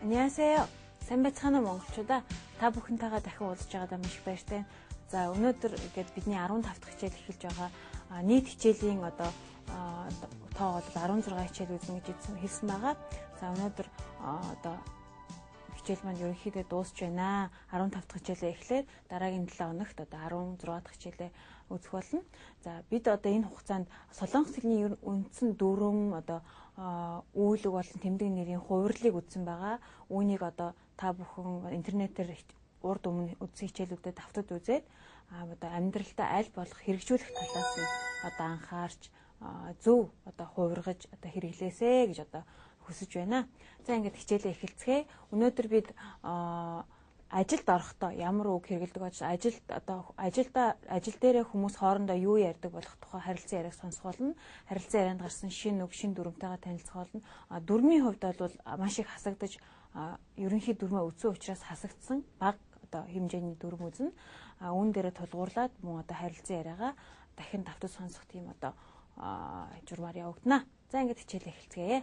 안녕하세요. сайн байцгаана уу монголчуудаа. Та бүхэнтэйгээ дахин уулзж байгаадаа маш их баяртай. За өнөөдөр ингээд бидний 15 дахь хичээл эхэлж байгаа. Нийт хичээлийн тоо бол 16 хичээл үзнэ гэж хэлсэн байгаа. За өнөөдөр хичээл маань ерөнхийдөө дуусч байна. 15 дахь хичээлээ эхлээд дараагийн 7 хоногт 16 дахь хичээлээ үзэх болно. За бид энэ хугацаанд Солонгос хэлний үндсэн дүрм үйлэг болон тэмдэг нэрийн хувирлыг үзсэн байгаа. Үүнийг та бүхэн интернетээр урд өмнө үзсэн хичээлүүдэд давтад үзээд амьдралдаа аль болох хэрэгжүүлэх талаас нь анхаарч зөв хувиргаж хэрэглээсэ гэж хүсэж байна. За ингээд хичээлээ эхэлцгээе. Өнөөдөр бид ажилд орохдоо ямар үг хэрэглэдэг болж ажил дээрээ хүмүүс хоорондоо юу ярьдаг болох тухай харилцан яриаг сонсох болно. Харилцан ярианд гарсан шинэ үг, шинэ дүрмтэйгээ танилцах болно. Дүрмийн хувьд бол маш их хасагдаж ерөнхий дүрмээ үзсэн учраас хасагдсан бага хэмжээний дүрм үзнэ. Үүн дээрээ тулгуурлаад мөн харилцан яриагаа дахин давтаж сонсох тийм журмаар явагдана. За ингээд хичээлээ эхэлцгээе.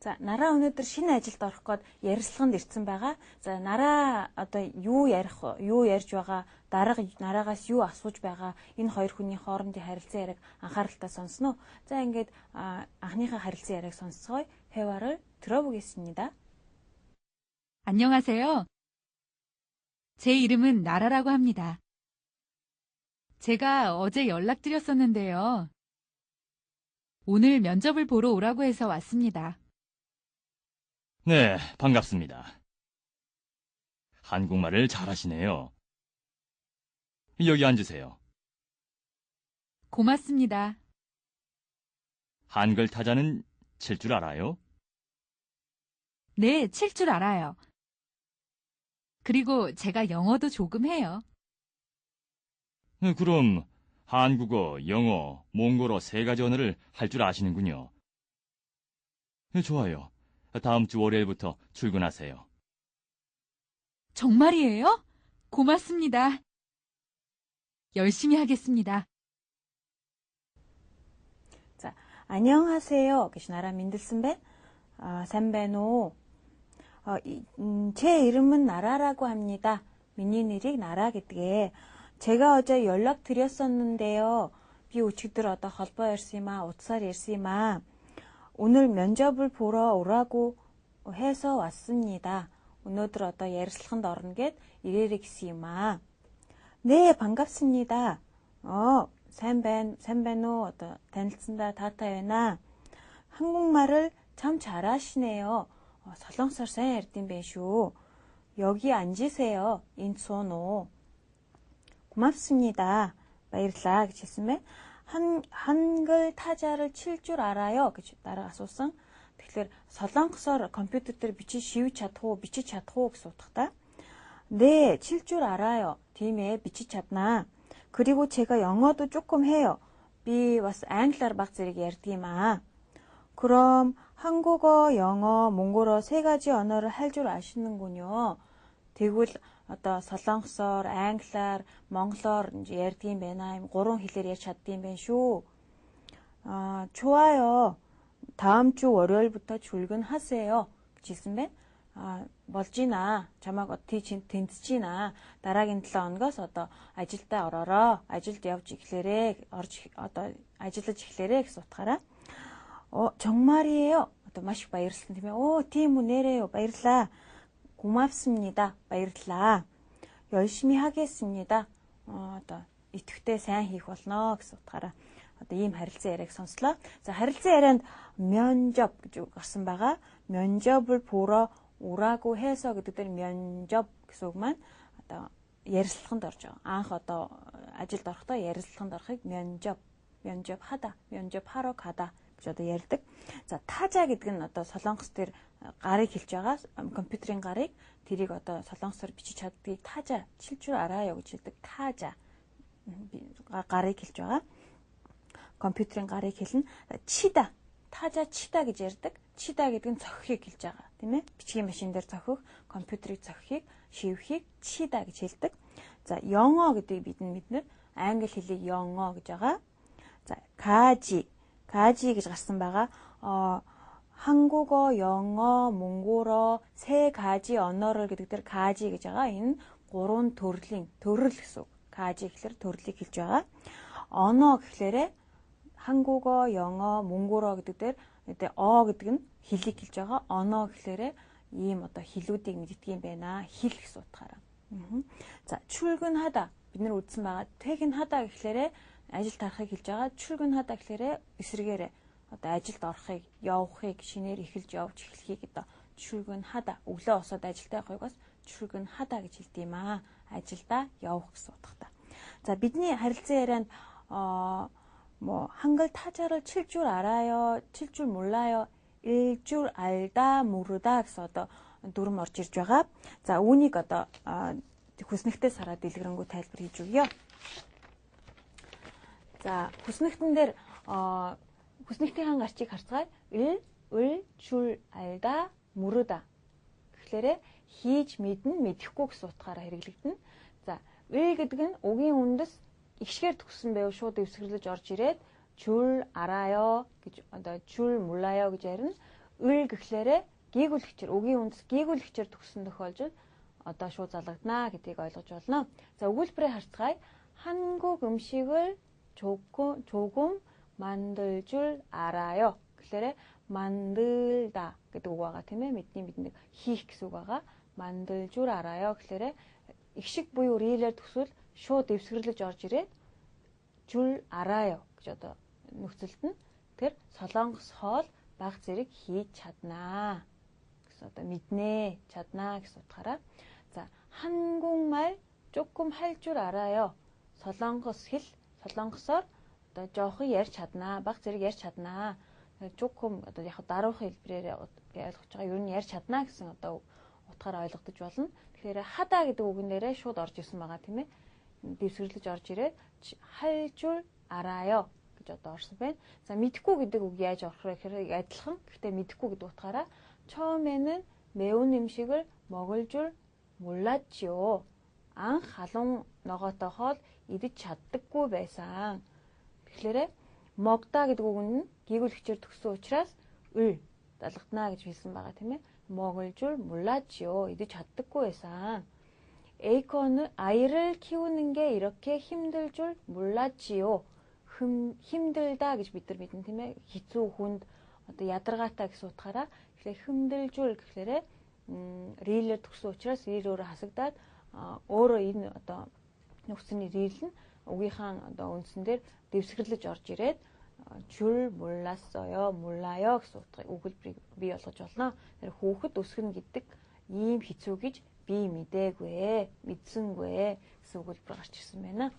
За нараа өнөөдөр шинэ ажилд орох гээд ярилцлаганд ирсэн байгаа. За нараа юу ярьж байгаа, дарга нараагаас юу асууж байгаа, энэ хоёр хүний хоорондын харилцан яриаг анхааралтай сонсноо. За ингээд анхныхаа харилцан яриаг сонсцгоё. 회화를 들어보겠습니다. 안녕하세요. 제 이름은 나라라고 합니다. 제가 어제 연락드렸었는데요. 오늘 면접을 보러 오라고 해서 왔습니다. 네, 반갑습니다. 한국말을 잘하시네요. 여기 앉으세요. 고맙습니다. 한글 타자는 칠 줄 알아요? 네, 칠 줄 알아요. 그리고 제가 영어도 조금 해요. 그럼 한국어, 영어, 몽골어 세 가지 언어를 할 줄 아시는군요. 좋아요. 다음 주 월요일부터 출근하세요. 정말이에요? 고맙습니다. 열심히 하겠습니다. 자, 안녕하세요. 나라 민들슨벤, 산베노. 제 이름은 나라라고 합니다. 민니니릭 나라 гэдгээ. 제가 어제 연락드렸었는데요. Би өчигдөр холбоо ярьсан юм аа, утсаар ярьсан юм аа. 오늘 면접을 보러 오라고 해서 왔습니다. 오늘 ярилцлаганд орно гэд ирээрэй гэсэн юм аа. 네, 반갑습니다. сайн байна уу? танилцсандаа таатай байна. 한국말을 참 잘하시네요. солонгосоор сайн ярьдсан байх шүү. 여기 앉으세요. 인소노. 고맙습니다. баярлалаа гэж хэлсэн байна. 한글 타자를 칠 줄 알아요 гэж дараа асуусан. Тэгэхээр солонгосоор компьютер дээр шивж чадах уу, бичиж чадах уу гэсэн утгатай. 네, 칠 줄 알아요. тийм ээ, бичиж чаднаа. 그리고 제가 영어도 조금 해요. би бас англиар баг зэрэг ярьдаг юм аа. 그럼 한국어, 영어, 몽골어 세 가지 언어를 할 줄 아시는군요. тэгвэл солонгосоор, англиар, монголоор ярьдаг юм байна. Ийм 3 хэлээр ярьж чаддаг юм байна шүү. 좋아요. 다음 주 월요일부터 출근하세요. гэж хэлсэн байна. болж байна. чамайг тэнцэж байна. дараагийн 7 хоногоос ажилдаа ороорой. ажилд явж эхлээрэй. ажиллаж эхлээрэй гэсэн утгаараа. 정말이에요. маш их баярлсан тийм ээ. тийм үү нэрээ баярлаа. 고맙습니다. баярлалаа. 열심히 하겠습니다. идэвхтэй сайн хийх болно гэсэн утгаараа ийм харилцан яриаг сонслоо. За харилцан ярианд 면접 гэж гарсан байгаа. 면접을 보러 오라고 해서 гэдэг дээр 면접 гэсэн үг маань ярилцлаганд орж байгаа. анх ажилд орохдоо ярилцлаганд орохыг 면접하다, 면접하러 가다 гэж ярьдаг. За 타자 гэдэг нь солонгос дээр гарыг хэлж байгаа. компьютерийн гарыг тэрийг солонгосоор бичиж чаддгийг 타자 칠 줄 알아요 гэж хэлдэг. 타자 гарыг хэлж байгаа. компьютерийн гарыг хэлнэ. 치다, 타자 치다 гэж ярьдаг. 치다 гэдэг нь цохихыг хэлж байгаа. Тийм ээ? бичгийн машин дээр цохих, компьютерийг цохихыг, шивхийг 치다 гэж хэлдэг. За 영어 гэдгийг бид нэр англи хэлийг 영어 гэж байгаа. За 가지 гэж гарсан байгаа. 한국어, 영어, 몽골어 세 가지 언어를 гэдэг дээр 가지 гэж байгаа. Энэ гурван төрөл гэсэн үг. 가지 гэхэлэр төрлийг хэлж байгаа. 언어 гэхлээрээ 한국어, 영어, 몽골어 гэдэг дээр гэдэг нь хэлийг хэлж байгаа. 언어 гэхлээрээ ийм одоо хэлүүдийг мэддэг юм байна. хэл гэсэн утгаараа. За 출근하다 бид нар үзсэн байгаа. 퇴근하다 гэхлээрээ ажил тарахыг хэлж байгаа. 출근하다 гэхлээрээ эсрэгээрээ одоо ажилд орохыг, явахыг, шинээр эхэлж явж эхлэхийг одоо 출근하다. өглөө босоод ажилдаа явахыг бас 출근하다 гэж хэлдэг юм аа. ажилдаа явах гэсэн утгатай. 자, бидний харилцан ярианд 한글 타자를 칠 줄 알아요, 칠 줄 몰라요, 일 줄 알다, 모르다 гэсэн одоо дүрм орж ирж байгаа. За, үүнийг одоо хүснэгтээс хараад дэлгэрэнгүй тайлбар хийж өгье. За, хүснэгтэн дээр хүснэгтийн гарчийг харцгаая. 일 줄 알다, 모르다. гэхлээрээ хийж мэднэ, мэдэхгүй гэсэн утгаараа хэрэглэгдэнэ. За, 일 гэдэг нь үгийн үндэс ихшгээр төгссөн байв шууд эвсгэрлэж орж ирээд 줄 알아요 гэж одоо 줄 몰라요 гэж ярина. 을 гэхлээрээ гийгүүлэгчээр үгийн үндэс гийгүүлэгчээр төгссөн тохиолдолд одоо шууд залгадана гэдгийг ойлгож болно. За, өгүүлбэрээ харцгаая. 한국 음식을 조금 만들 줄 알아요. гэхлээрээ 만들다 гэдэг үг байгаа тийм ээ. бидний хийх гэсэн үг байгаа. 만들 줄 알아요. гэхлээрээ ихшиг буюу рилээр төсвөл шууд эвсгэрлэж орж ирээд 줄 알아요 гэж одоо нөхцөлд нь тэр солонгос хоол баг зэрэг хийж чаднаа гэсэн одоо мэднэ, чаднаа гэсэн утгаараа. За, 한국말 조금 할 줄 알아요. солонгос хэл, солонгосоор одоо жоохон ярьж чаднаа, баг зэрэг ярьж чаднаа. 조금 одоо яг даруухан хэлбэрээр ойлгож байгаа. Ер нь ярьж чаднаа гэсэн одоо утгаараа ойлгогдож болно. Тэгэхээр 하다 гэдэг үгэн дээрээ шууд орж ирсэн байгаа тийм ээ. дэвсгэрлэж орж ирээд 할 줄 알아요 гэж одоо орсон байна. За, мэдхгүй гэдэг үг яаж орох вэ гэхээр адилхан. гэхдээ мэдхгүй гэдэг утгаараа 처음에는 매운 음식을 먹을 줄 몰랐지요. анх халуун ногоотой хоол идэж чаддаггүй байсан. Тэгэхээр 먹다 гэдэг үг нь гийгүүлэгчээр төгссөн учраас залгадана гэж хэлсэн байгаа тийм ээ. 먹을 줄 몰랐지요. идэж чаддаггүй байсан. 아이를 키우는 게 이렇게 힘들 줄 몰랐지요. 힘들다 гэж бид нар мэднэ тийм ээ. хэцүү хүнд одоо ядаргаатай гэсэн утгаараа тэгэхээр 힘들 줄 гэхлээрээ рилээр төгссөн учраас рил өөрөө хасагдаад өөрөө энэ одоо нөхцөний рил нь үгийнхаа одоо үндсэн дээр дэвсгэрлэж орж ирээд 줄 몰랐어요, 몰라요 гэсэн өгүүлбэрийг бий болгож болно. Тэр хүүхэд өсгөн гэдэг ийм хэцүү гэж би мэдээгүй, мэдсэнгүй гэсэн өгүүлбэр гарч ирсэн байна.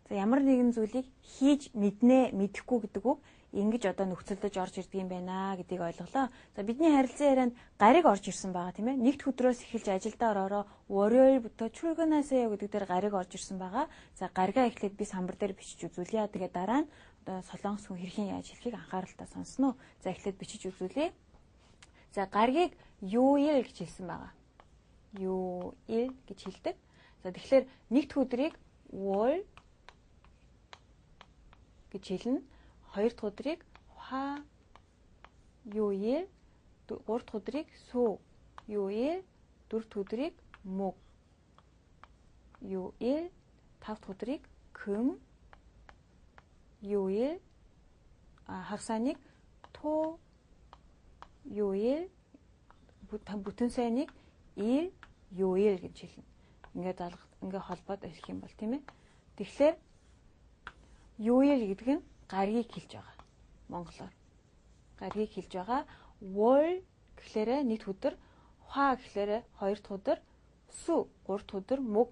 За, ямар нэгэн зүйлийг хийж мэднэ, мэдэхгүй гэдэг үг ингэж одоо нөхцөлдөж орж ирдэг юм байна гэдгийг ойлголоо. За, бидний харилцан ярианд гариг орж ирсэн байгаа тийм ээ. Нэгд өдрөөс эхэлж ажилдаа ороороо 월요일부터 출근하세요 гэдэг дээр гариг орж ирсэн байгаа. За, гаригаа эхлээд би самбар дээр бичиж үзүүлье. Тэгээд дараа нь одоо солонгос хүн хэрхэн яаж хэлхийг анхааралтай сонсно. За, эхлээд бичиж үзүүлье. За, гаригийг 요일 гэж хэлсэн байгаа. 요일 гэж хэлдэг. За, тэгэхээр нэгд өдрийг 월 гэж хэлнэ. хоёр дахь өдрийг 화요일, гурав дахь өдрийг 수요일, дөрөв дахь өдрийг 목요일, тав дахь өдрийг 금요일, хагасаныг 토요일, бүтэн сайныг 일요일 гэж хэлнэ. Ингээд холбоод хэлэх юм бол тийм ээ. Тэгэхээр 요일 гэдэг нь гаригийг хэлж байгаа. Монголоор. гаригийг хэлж байгаа. 월 гэхлээрээ нийт өдөр, 화 гэхлээрээ хоёр дахь өдөр, су гурав дахь өдөр, мог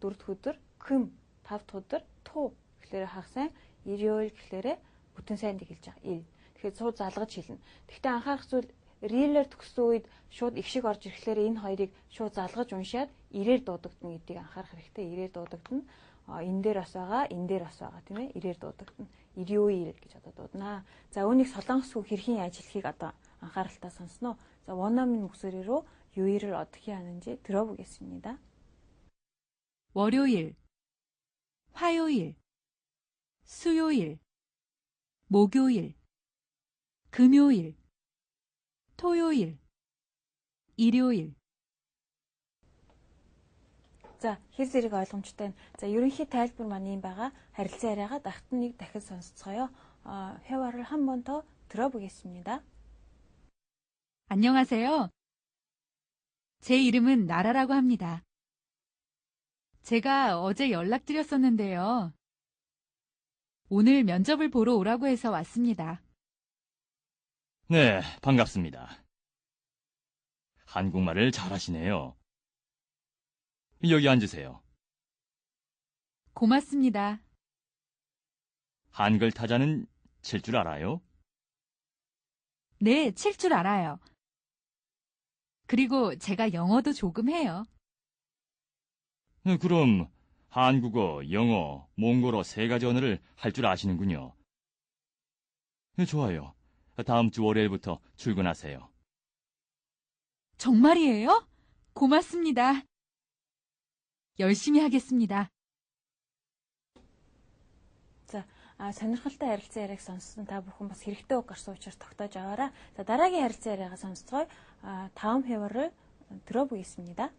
дөрөв дахь өдөр, кым тав дахь өдөр, ту гэхлээрээ хагас сайн, 일요일 гэхлээрээ бүтэн сайныг хэлж байгаа. 일. Тэгэхээр цууд залгаж хэлнэ. Гэхдээ анхаарах зүйл рилээр төгссөн үед шууд их шиг орж ирэхлээр энэ хоёрыг шууд залгаж уншаад ирээр дуудагдана гэдгийг анхаарах хэрэгтэй. Ирээр дуудагдана. Энэ дээр бас байгаа, энэ дээр бас байгаа тийм ээ. Ирээр дуудагдана. 일요일 гэж одоо дуудана. За, үүнийг солонгос үг хэрхэн яаж хэлхийг одоо анхааралтай сонсноо. За, 원어민 목소리로 요일을 어떻게 하는지 들어보겠습니다. 월요일, 화요일, 수요일, 목요일, 금요일, 토요일, 일요일. За хэр зэрэг ойлгомжтой. За ерөнхий тайлбар маань юм байгаа. Харилцан яриагаа дахт нэг дахин сонсцгоё. 회화를 한 번 더 들어보겠습니다. 안녕하세요. 제 이름은 나라라고 합니다. 제가 어제 연락드렸었는데요. 오늘 면접을 보러 오라고 해서 왔습니다. 네, 반갑습니다. 한국말을 잘하시네요. 여기 앉으세요. 고맙습니다. 한글 타자는 칠 줄 알아요? 네, 칠 줄 알아요. 그리고 제가 영어도 조금 해요. 그럼 한국어, 영어, 몽골어 세 가지 언어를 할 줄 아시는군요. 좋아요. 다음 주 월요일부터 출근하세요. 정말이에요? 고맙습니다. 열심히 하겠습니다. За сонирхолтой харилцан яриаг сонссон та бүхэн бас хэрэгтэй үг гарсан учраас тогтоож аваарай. За дараагийн харилцан яриагаа сонсцгоё. 다음 회화를 들어보겠습니다.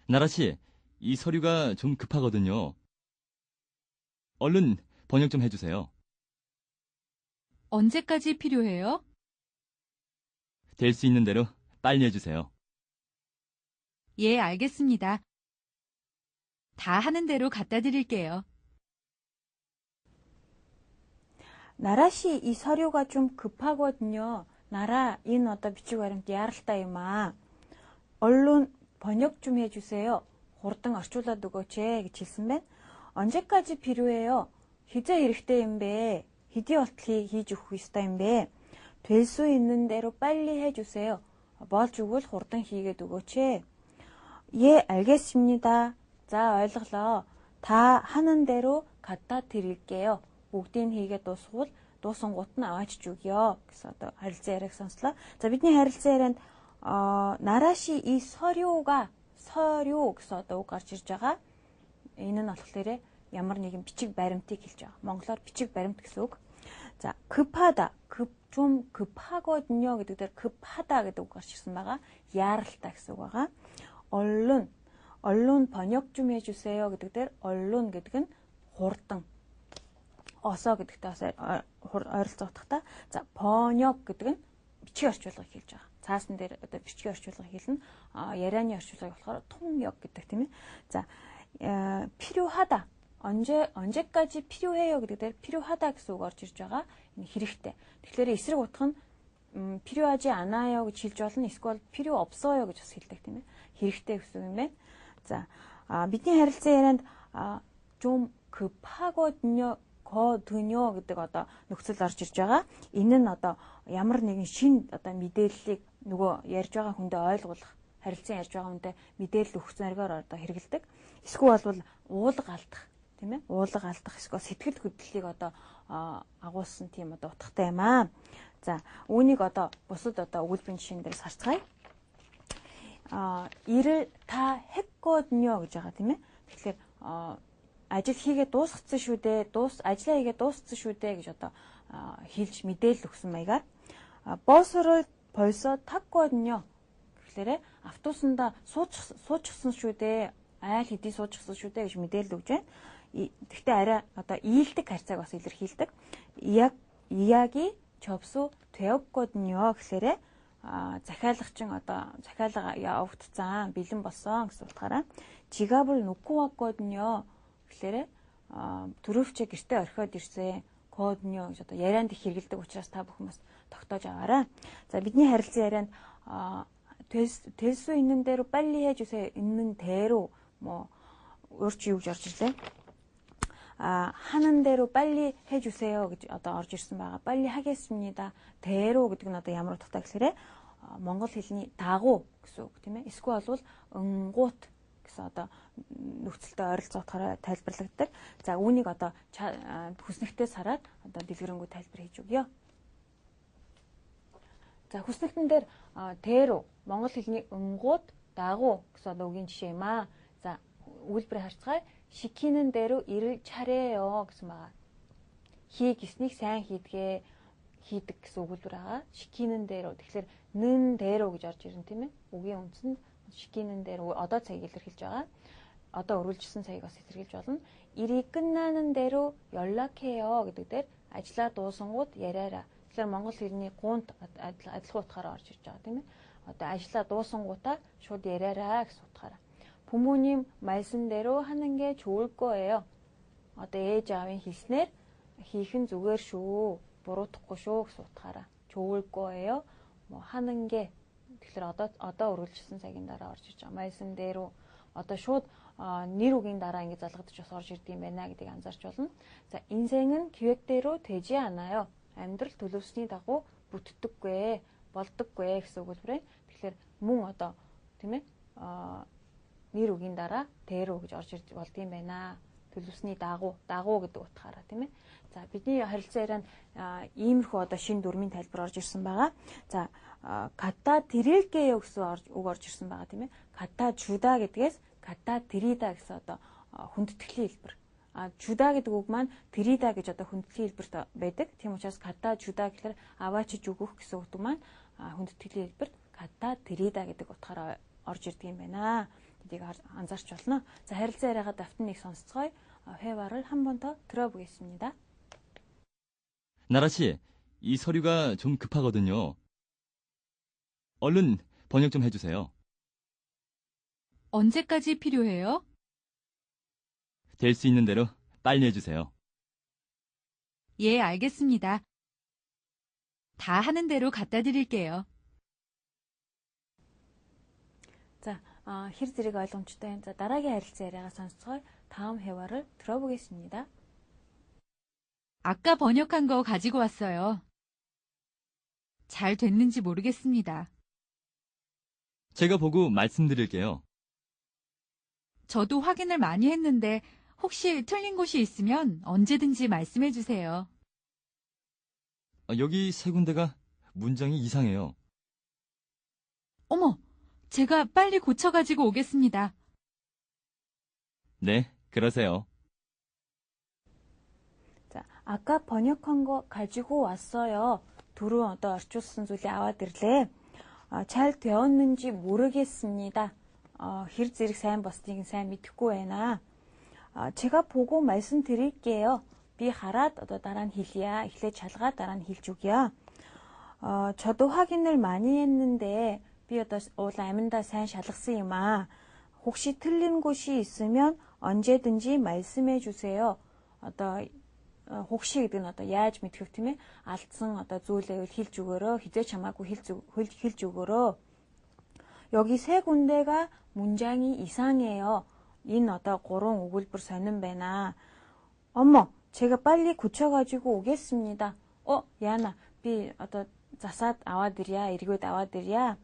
나라 씨, 이 서류가 좀 급하거든요. 얼른 번역 좀 해주세요. 언제까지 필요해요? 될 수 있는 대로 빨리 해주세요. 예, 알겠습니다. 다 하는 대로 갖다 드릴게요. 나라 씨, 이 서류가 좀 급하거든요. 나라, энэ одоо бичиг баримт яаралтай юм аа. 얼른 번역 좀 해주세요. хурдан орчуулад өгөөч гэж хэлсэн байна. 언제까지 필요해요? хизээ хэрэгтэй юм бэ? хэдий болтол хийж өгөх ёстой юм бэ? 될 수 있는 대로 빨리 해주세요. болж өгвөл хурдан хийгээд өгөөч. 예, 알겠습니다. 자, ойлголоо. 다 하는 대로 갖다 드릴게요. бүгдийг хийгээд дуусвал дуусангууд нь аваач өгье гэсэн одоо харилцан яриаг сонслоо. За бидний харилцан ярианд 나라시 이 서류 гэсэн одоо үг гарч ирж байгаа. Энэ нь болохоор ямар нэгэн бичиг баримтыг хэлж байгаа. Монголоор бичиг баримт гэсэн үг. За 급하다. 좀 급하거든요 гэдэг дээр 급하다 гэдэг үг гарч ирсэн байгаа. яаралтай гэсэн үг байгаа. 얼른 번역 좀 해주세요 гэдэг дээр 얼른 гэдэг нь хурдан. 어서 гэдэгтэй бас ойролцоогдохтой. За 번역 гэдэг нь бичиг орчуулгыг хэлж байгаа. Цаасан дээр одоо бичгийн орчуулгыг хэлнэ. ярианы орчуулгыг болохоор 통역 гэдэг тийм ээ. За 필요하다. 언제까지 필요해요 гэдэг дээр 필요하다 гэсэн үг орж ирж байгаа. Энэ хэрэгтэй. Тэгэхээр эсрэг утга нь 필요하지 않아요 гэж хэлж болно. эсвэл 필요 없어요 гэж бас хэлдэг тийм ээ. хэрэгтэй гэсэн үг юм байна. За бидний харилцан ярианд 좀 급하거든요. 거든요 гэдэг одоо нөхцөл орж ирж байгаа. Энэ нь одоо ямар нэгэн шин одоо мэдээллийг нөгөө ярьж байгаа хүндээ ойлгуулах, харилцан ярьж байгаа хүндээ мэдээлэл өгөх зоригоор одоо хэрэгэлдэг. Эсвэл бол уулга алдах, тийм ээ? Уулга алдах эсвэл сэтгэл хөдлөлийг одоо агуулсан тийм одоо утгатай юм аа. За, үүнийг одоо бусад одоо өгүүлбэрийн жишээн дээр харцгаая. 일을 다 했거든요 гэж байгаа тийм ээ. Тэгэхээр ажил хийгээд дуусгацсан шүү дээ. Ажлаа хийгээд дуусгацсан шүү дээ гэж одоо хэлж мэдээлэл өгсөн маягаар 버스를 벌써 탔거든요. Тэгэхээр автобусанда суучихсан шүү дээ. Айл хэдий суучихсан шүү дээ гэж мэдээлэл өгж байна. Гэхдээ арай одоо ийлдэг харьцааг бас илэрхийлдэг. 이야기 접수되었거든요. гэхээр захиалагчин одоо захиалга явагдсан, бэлэн болсон гэсэн утгаараа 지갑을 놓고 왔거든요. тэгэхээр төрөвчөө гэртээ орхиод ирсэн коднё гэж одоо ярианд их хэрэгэлдэг учраас та бүхэн бас тогтоож аваарай. За бидний харилцан ярианд 될 수 있는 대로 빨리 해주세요. 있는 대로 뭐 өөрч юу гэж орж ирлээ. 하는 대로 빨리 해주세요 гэж одоо орж ирсэн байгаа. 빨리 하겠습니다. 대로 гэдэг нь одоо ямар утгатай гэхээр монгол хэлний дагуу гэсэн үг тийм ээ. Эсвэл бол өнгөт гэсэн одоо нөхцөлтэй ойролцоотойгоор тайлбарлагддаг. За үүнийг одоо хүснэгтээс хараад одоо дэлгэрэнгүй тайлбар хийж өгье. За хүснэгтэн дээр 대로 монгол хэлний өнгөт дагуу гэсэн одоо үгийн жишээ юм аа. За Өгүүлбэрийг харцгаая. Шикхийнэн дээрөө ирэл 차례요 гэсэн байгаа. Хий гэснийг сайн хийдэг гэсэн өгүүлбэр байгаа. Шикхийнэн дээрөө. Тэгэхээр нэн дээрөө гэж орж ирнэ тийм ээ. Үгийн үндсэнд шикхийнэн дээрөө одоо цагийг илэрхийлж байгаа. Одоо үргэлжилсэн цагийг бас илэрхийлж болно. 일이 끝나는 대로 연락해요 гэдэг дээр ажлаа дуусангууд яриараа. Тэгэхээр монгол хэлний гуунт адилхан утгаараа орж ирж байгаа тийм ээ. Одоо ажлаа дуусангуудаа шууд яриараа гэсэн утгаараа. 부모님 말씀대로 하는 게 좋을 거예요. Одоо ээж аавын хэлснээр хийх нь зүгээр шүү. Буруутахгүй шүү гэсэн утгаараа. 좋을 거예요. 뭐 하는 게 тэгэхээр одоо үргэлжилсэн цагийн дараа орж ирж байгаа. 말씀대로 одоо шууд нэр үгийн дараа ингэ залгадж бас орж ирдэг юм байна гэдгийг анзаарч болно. За, 인생은 기획대로 되지 않아요. амьдрал төлөвсний дагуу бүтдэггүй, болдоггүй гэсэн өгүүлбэр. Тэгэхээр мөн одоо тийм ээ нэр үгийн дараа 대로 гэж орж ирж болд юм байна. төлөвсний дагуу гэдэг утгаараа тийм ээ. За, бидний харилцаа ярианд иймэрхүү одоо шин дүрмийн тайлбар орж ирсэн байгаа. За, 갖다 드릴게요 гэсэн үг орж ирсэн байгаа тийм ээ. 갖다 주다 гэдгээс 갖다 드리다 гэсэн одоо хүндэтгэлийн хэлбэр. 주다 гэдэг үг маань 드리다 гэж одоо хүндэтгэлийн хэлбэрт байдаг. Тийм учраас 갖다 주다 гэхээр аваачиж өгөх гэсэн үг маань хүндэтгэлийн хэлбэрт 갖다 드리다 гэдэг утгаараа орж ирдэг юм байна. гэдгийг анзаарч болно. За, харилцаа яриагаа давтан нэг сонсцгоё. 회화를 한 번 더 들어보겠습니다. 나라 씨, 이 서류가 좀 급하거든요. 얼른 번역 좀 해주세요. 언제까지 필요해요? 될 수 있는 대로 빨리 해주세요. 예, 알겠습니다. 다 하는 대로 갖다 드릴게요. 자, хэр зэрэг ойлгомжтой юм. За, дараагийн харилцаа яриагаа сонсцгоё. 다음 회화를 들어보겠습니다. 아까 번역한 거 가지고 왔어요. 잘 됐는지 모르겠습니다. 제가 보고 말씀드릴게요. 저도 확인을 많이 했는데 혹시 틀린 곳이 있으면 언제든지 말씀해 주세요. 여기 세 군데가 문장이 이상해요. 어머, 제가 빨리 고쳐가지고 오겠습니다. 네, 그러세요. 자, 아까 번역한 거 가지고 왔어요. 둘은 어떤 орчуулсан зүйлийг аваад ирлээ. 잘 되었는지 모르겠습니다. хэр зэрэг сайн болсныг сайн мэдэхгүй байна. 제가 보고 말씀드릴게요. би хараад одоо дараа нь хэлье. эхлээд шалгаад дараа нь хэлж өгье. 저도 확인을 많이 했는데 би одоо уулаа аминдаа сайн шалгасан юм аа. 혹시 틀린 곳이 있으면 언제든지 말씀해 주세요. одоо 혹시 гэдэг нь одоо яаж мэдэх тийм ээ? алдсан одоо зүйлээ хэлж өгөөрөө, хизээч хамаагүй хэлж өгөөрөө. 여기 세 군데가 문장이 이상해요. 인 어떤 그런 өгүүлбэр сонирн байна. 어머, 제가 빨리 고쳐가지고 오겠습니다. 야나, 비 어떤 засаад аваад ирья, эргүүд аваад ирья.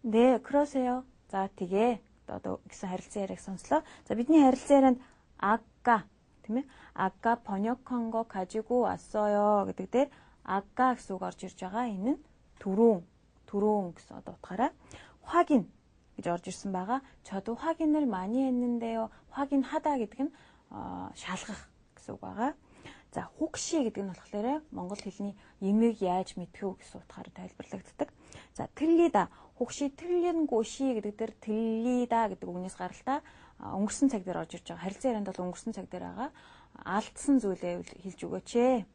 네, 그러세요. За, тэгээ одоо гэсэн харилцаа яриаг сонслоо. За, бидний харилцаа ярианд 아까 тийм ээ? 아까 번역한 거 가지고 왔어요 гэдэг дээр 아까 гэсэн үг орж ирж байгаа. Энэ нь түрүүн гэсэн одоо утгаараа 확인 гэж орж ирсэн байгаа. 저도 확인을 많이 했는데요. 확인하다 гэдэг нь шалгах гэсэн үг байгаа. За, 혹시 гэдэг нь болохоор монгол хэлний юмыг яаж мэдэх вэ гэсэн утгаараа тайлбарлагддаг. За, 틀리다. 혹시 틀린 곳이 гэдэг дээр 틀리다 гэдэг үгнээс гаралтай өнгөрсөн цаг дээр орж ирж байгаа. харилцаа ярианд бол өнгөрсөн цаг дээр байгаа. алдсан зүйлээ хэлж өгөөч ээ.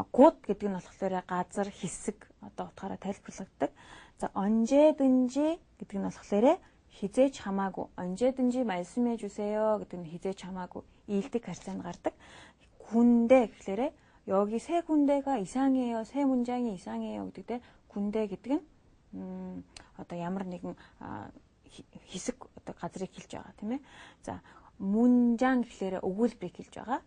곧 гэдэг нь болохоор газар, хэсэг одоо утгаараа тайлбарлагддаг. За, 언제든지 гэдэг нь болохоор хизээч хамаагүй. 언제든지 말씀해 주세요 гэдэг нь хизээч хамаагүй. 이일дэг харьцаанд гардаг. 군대 гэхээр 여기 세 군데가 이상해요. 세 문장이 이상해요 гэдэг дээр 군대 гэдэг нь одоо ямар нэгэн хэсэг одоо газрыг хэлж байгаа тийм ээ. За, 문장 гэхээр өгүүлбэрийг хэлж байгаа.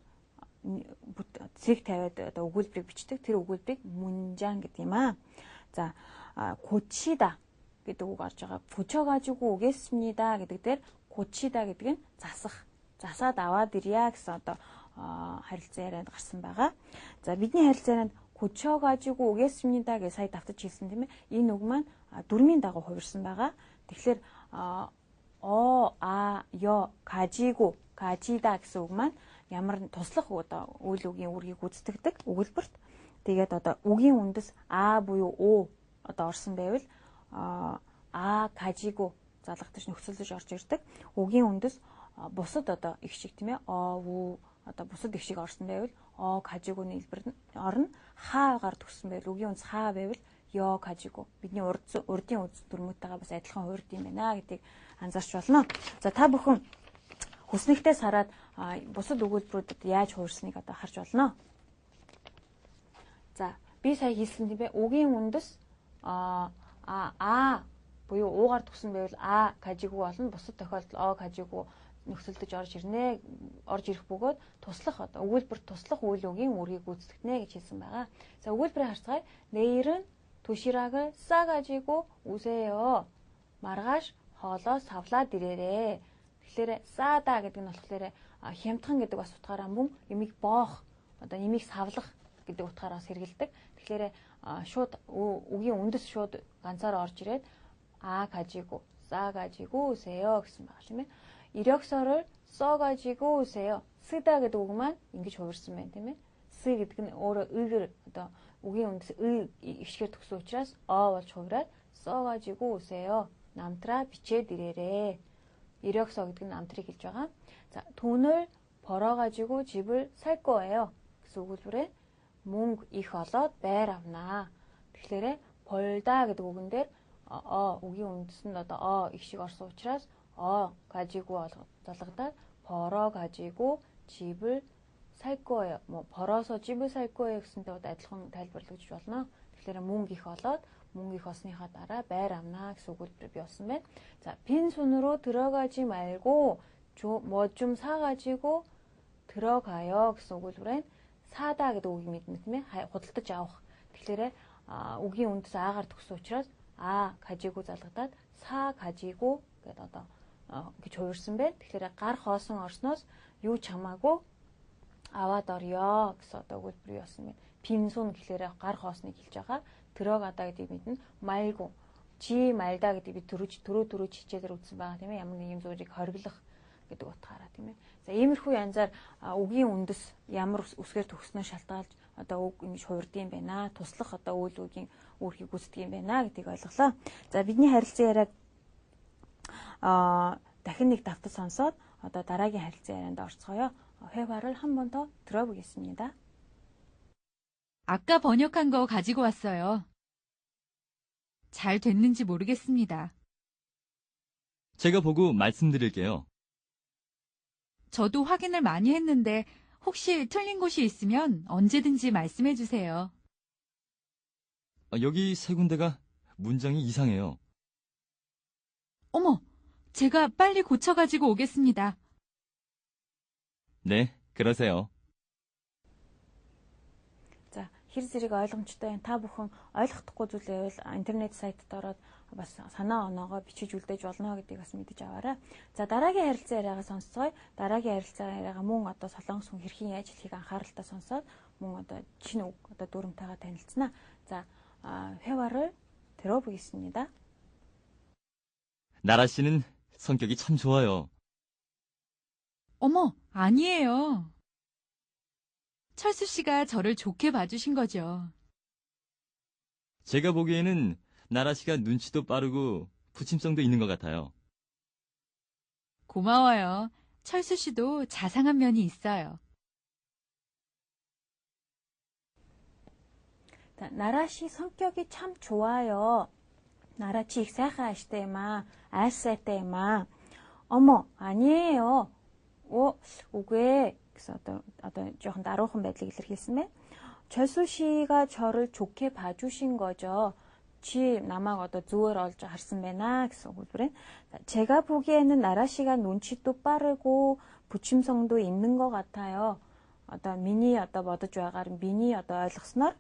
зэрэг тавиад одоо өгүүлбэрийг бичдэг. тэр өгүүлбэрийг 문장 гэдэг юм аа. За, 고치다 гэдэг үг орж байгаа. 고쳐가지고 오겠습니다 гэдэг дээр 고치다 гэдэг нь засаад аваад ирья гэсэн одоо харилцаа ярианд гарсан байгаа. За, бидний харилцаа ярианд 고쳐가지고 오겠습니다 гэж сая давтаж хэлсэн тийм ээ. Энэ үг маань дүрмийн дагуу хувирсан байгаа. Тэгэхээр 가지고, 가지다 гэсэн үг маань ямар туслах одоо үйл үгийн үүргийг гүйцэтгэдэг өгүүлбэрт. Тэгээд одоо үгийн үндэс а буюу о одоо орсон байвал 가지고 залгадаж нөхцөлдөж орж ирдэг. Үгийн үндэс бусад одоо их шиг тийм ээ у одоо бусад их шиг орсон байвал 가지고 нийлбэр орно. Хаагаар төгссөн байвал үгийн үндэс хаа байвал 가지고 бидний урдын үз дүрмүүдтэйгээ бас адилхан хуурд юм байна гэдгийг анзаарч болно. За та бүхэн хүснэгтээ сараад бусад өгүүлбэрүүдэд яаж хуурсныг одоо харж болно. За би сая хэлсэн тийм ээ үгийн үндэс буюу уугаар төгсөн байвал 가지고 болно. Бусад тохиолдолд 가지고 нөхцөлдөж орж ирэх бөгөөд туслах одоо өгүүлбэр туслах үйл үгийн үүргийг гүйцэтгэнэ гэж хэлсэн байгаа. За өгүүлбэрийг харцгаая. 내일은 도시락을 싸가지고 오세요. маргааш хоолоо савлаад ирээрээ. Тэгэхээр 싸다 гэдэг нь болохоор хямдхан гэдэг бас утгаараа мөн эмийг боох одоо эмийг савлах гэдэг утгаараа бас хэрэгэлдэг. Тэгэхээр шууд үгийн үндэс шууд ганцаараа орж ирээд 가지고 싸가지고 오세요 гэсэн байгаа тийм ээ. 이력서를 써가지고 오세요. 쓰다 гэдэг үг маань ингэж хувирсан байна тийм ээ. 쓰 гэдэг нь өөрөө 의를 одоо үгийн үндэс ишгээр төгсөн учраас болж хувираад 써가지고 오세요. 남траа бичээд ирээрээ. 이력서 гэдэг нь 남трыг хэлж байгаа. 자, 돈을 벌어가지고 집을 살 거예요. гэсэн өгүүлбэрээ мөнгө их олоод байр авнаа. Тэгэхээр 벌다 гэдэг үгэн дээр үгийн үндэс нь одоо их шиг орсон учраас 가지고 залгадаад 벌어가지고 집을 살 거예요. 벌어서 집을 살 거예요 гэсэнтэй адилхан тайлбарлагдж болно. Тэгэхээр мөнгө их олоод мөнгө их олсныхаа дараа байр авнаа гэсэн өгүүлбэр бий болсон байна. 자, 빈손으로 들어가지 말고 뭐 좀 사가지고 들어가요 гэсэн өгүүлбэрээр 사다 гэдэг үгийг мэднэ тийм ээ. Худалдаж авах. Тэгэхээр үгийн үндэс аагаар төгсөн учраас 가지고 залгадаад 가지고 гэдэг одоо гэж хувирсан байна. Тэгэхээр гар хоосон орсноос юу чамаагүй аваад орё гэсэн одоо өгүүлбэр болсон байна. 빈손 гэхээр гар хоосныг хэлж байгаа. 들어가다 гэдэг мэднэ. 말고 чи 말다 гэдэг би түрүү хичээлээр үзсэн байгаа тийм ээ. Ямар нэг юм зүйлийг хориглох гэдэг утгаараа тийм ээ. За иймэрхүү янзаар үгийн үндэс ямар үсгээр төгснөө шалтгаалж одоо үг ингэж хувирдсан байна. Туслах одоо үйл үгийн үүргийг гүйцэтгэх юм байна гэдгийг ойлголоо. За бидний харилцан яриаг дахин нэг давтаж сонсоод одоо дараагийн харилцан ярианд орцгоё. 회화를 한 번 더 들어보겠습니다. 아까 번역한 거 가지고 왔어요. 잘 됐는지 모르겠습니다. 제가 보고 말씀드릴게요. 저도 확인을 많이 했는데 혹시 틀린 곳이 있으면 언제든지 말씀해 주세요. 여기 세 군데가 문장이 이상해요. 어머, 제가 빨리 고쳐가지고 오겠습니다. 네, 그러세요. За, хэр зэрэг ойлгомжтой байна. Та бүхэн ойлгохдохгүй зүйл байвал интернет сайтад ороод бас санаа оноогоо бичиж үлдээж болно гэдгийг бас мэдэж аваарай. За, дараагийн харилцан яриагаа сонсцгоё. Дараагийн харилцан яриагаа мөн одоо солонгос хүн хэрхэн яаж хэлхийг анхааралтай сонсоод мөн одоо шинэ үг одоо дүрмтэйгээ танилцсанаа. За, 회화를 들어보겠습니다. 나라 씨는 성격이 참 좋아요. 어머, 아니에요. 철수 씨가 저를 좋게 봐주신 거죠. 제가 보기에는 나라 씨가 눈치도 빠르고 부침성도 있는 것 같아요. 고마워요. 철수 씨도 자상한 면이 있어요. 나라 씨 성격이 참 좋아요. 나라 씨 сайхан аштай юм аа. Айсайтай юм аа. 어머, 아니에요. үгүй гэсэн одоо жоохон даруухан байдлыг илэрхийлсэн байна. 철수 씨가 저를 좋게 봐주신 거죠. чи намайг одоо зүгээр олж харсан байна гэсэн үг байна. 제가 보기에는 나라 씨가 눈치도 빠르고 부침성도 있는 것 같아요. одоо миний одоо бодож байгаагаар миний одоо ойлгосноор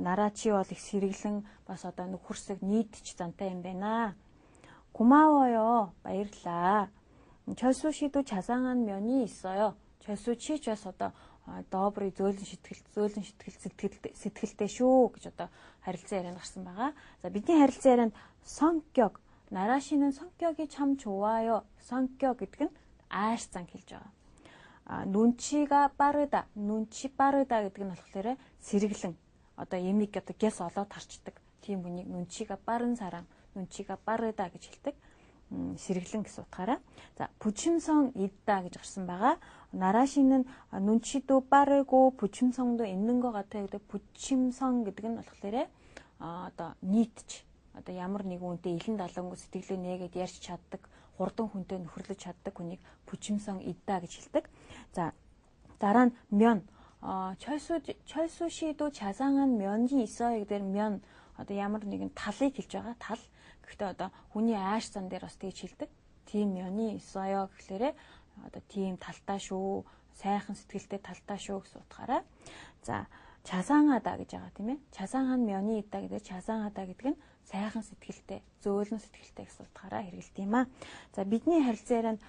나라 чи бол их сэргэлэн бас одоо нөхөрсөг нийтч зантай юм байна. 고마워요. баярлалаа. 철수 씨도 자상한 면이 있어요. 철수 чи ч бас одоо добрый зөөлөн сэтгэлтэй шүү гэж одоо харилцан ярианд гарсан байгаа. За бидний харилцан ярианд 성격 나라시는 성격이 참 좋아요. 성격 гэдэг нь ааш зан хэлж байгаа. 눈치가 빠르다. 눈치 빠르다 гэдэг нь болохоор сэргэлэн одоо ямиг одоо гэс олоод харчдаг. Тийм хүнийг 눈치가 빠른 사람, 눈치가 빠르다 гэж хэлдэг. сэргэлэн гэсэн утгаараа. За, 부침성 있다 гэж гарсан байгаа. 나라시는 눈치도 빠르고 부침성도 있는 것 같아요. гэдэг 부침성 гэдэг нь болохоор одоо нийтж одоо ямар нэгэн үнтэй илэн далангуу сэтгэлээ нээгээд ярьж чаддаг, хурдан хүнтэй нөхөрлөж чаддаг хүнийг 부침성 있다 гэж хэлдэг. 자, дараа нь 면. 철수 씨도 자상한 면이 있어요. гэдэг 면 одоо ямар нэгэн талыг хэлж байгаа. тал. Гэхдээ одоо хүний ааш зан дээр бас тэгж хэлдэг. тийм 면이 있어요 гэхлээрээ одоо тийм талтай шүү, сайхан сэтгэлтэй талтай шүү гэсэн утгаараа. За, 자상하다 гэж байгаа тийм ээ. 자상한 면이 있다 гэдэг 자상하다 гэдэг нь сайхан сэтгэлтэй, зөөлөн сэтгэлтэй гэсэн утгаараа хэрэгэлдэг юм аа. За, бидний харилцаанд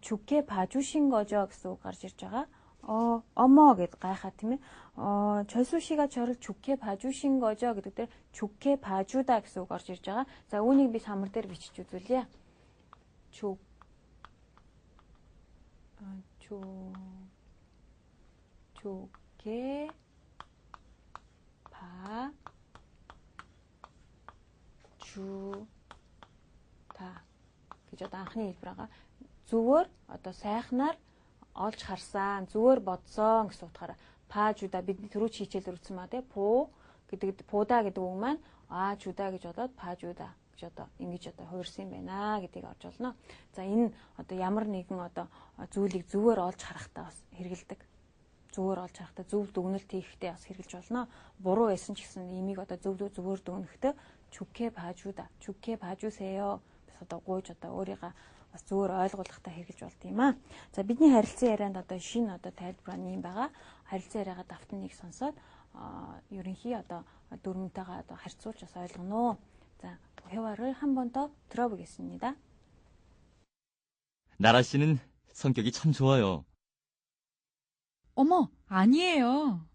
좋게 봐주신 거죠 гэсэн үг гарч ирж байгаа. 어머 гэд гайхаа тийм ээ. 철수 씨가 저를 좋게 봐주신 거죠 гэдэг дээр 좋게 봐주다 гэсэн үг орж ирж байгаа. За, үүнийг би самар дээр бичиж үзүүлье. 좋게 봐주다 гэж одоо анхны хэлбэр байгаа. зүгээр одоо сайхнаар олж харсан, зүгээр бодсон гэсэн утгаараа 봐주다 бидний түрүү хичээлээр үзсэн маа тий. 보다 гэдэг үг маань 주다 гэж бодоод 봐주다 гэж одоо ингэж одоо хувирсан юм байна гэдгийг орж олно. За, энэ одоо ямар нэгэн одоо зүйлийг зүгээр олж харахтаа бас хэрэгэлдэг. зүгээр олж харахтаа зөв дүгнэлт хийхдээ бас хэрэгжилж болно. буруу байсан ч гэсэн имийг одоо зүгээр дүгнэхдээ 좋게 봐주다, 좋게 봐주세요. бас одоо гуйж одоо өөрийгөө бас зүгээр ойлгуулахтаа хэрэгжилж болд юм аа. За, бидний харилцан ярианд одоо шинэ одоо тайлбар юм байгаа. харилцан яриагаа давтныг сонсоод ерөнхий одоо дүрмтэйгээ одоо харьцуулж бас ойлгоно. 자, 회화를 한 번 더 들어보겠습니다. 나라 씨는 성격이 참 좋아요. 어머, 아니에요.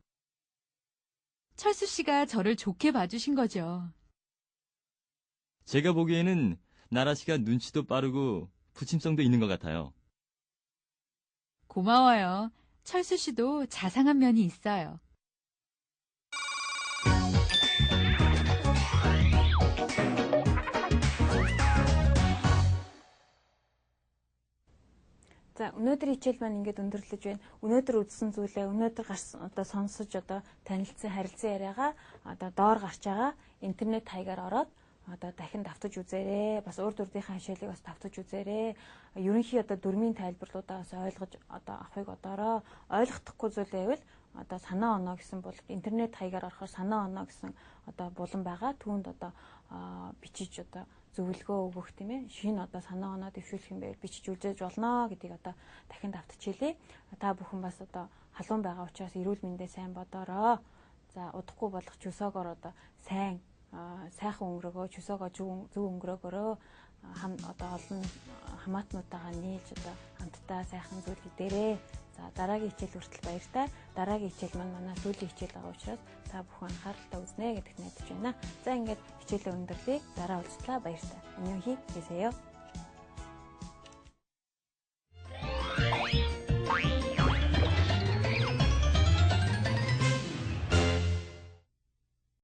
철수 씨가 저를 좋게 봐주신 거죠. 제가 보기에는 나라 씨가 눈치도 빠르고 부침성도 있는 것 같아요. 고마워요. 철수 씨도 자상한 면이 있어요. За, өнөөдрийн хичээл маань ингээд өндөрлөж байна. өнөөдөр үзсэн зүйлээ өнөөдөр гарсан одоо сонсож одоо танилцсан харилцан яриагаа одоо доор гарч байгаа интернет хаягаар ороод одоо дахин давтаж үзээрэй. бас өөр дүрдийнхээ хичээлийг бас давтаж үзээрэй. ерөнхий одоо дүрмийн тайлбарлуудаа бас ойлгож одоо авахыг одоороо ойлгохдохгүй зүйл байвал одоо санаа оноо гэсэн бол интернет хаягаар орохоор санаа оноо гэсэн одоо булан байгаа. түүнд одоо бичиж одоо зөвлөгөө өгөх тийм ээ. шинэ одоо санаа оноо дэвшүүлэх юм байвал бичиж үзэж болно гэдгийг одоо дахин давтчихъя. Та бүхэн бас одоо халуун байгаа учраас эрүүл мэндээ сайн бодороо. За, удахгүй болох чөсөөгөр одоо сайхан өнгөрөөгөө, чөсөөгөө зөв өнгөрөөгөөрөө одоо олон хамаатнуудаагаа нийлж одоо хамтдаа сайхан зүйл хийдээрээ. За, дараагийн хичээл хүртэл баяртай. дараагийн хичээл манай сүүлийн хичээл байгаа учраас та бүхэн анхааралтай үзнэ гэдэгт найдаж байна. За, ингээд хичээлээ өндөрлөе. дараа уулзлаа. баяртай. 안녕히 계세요.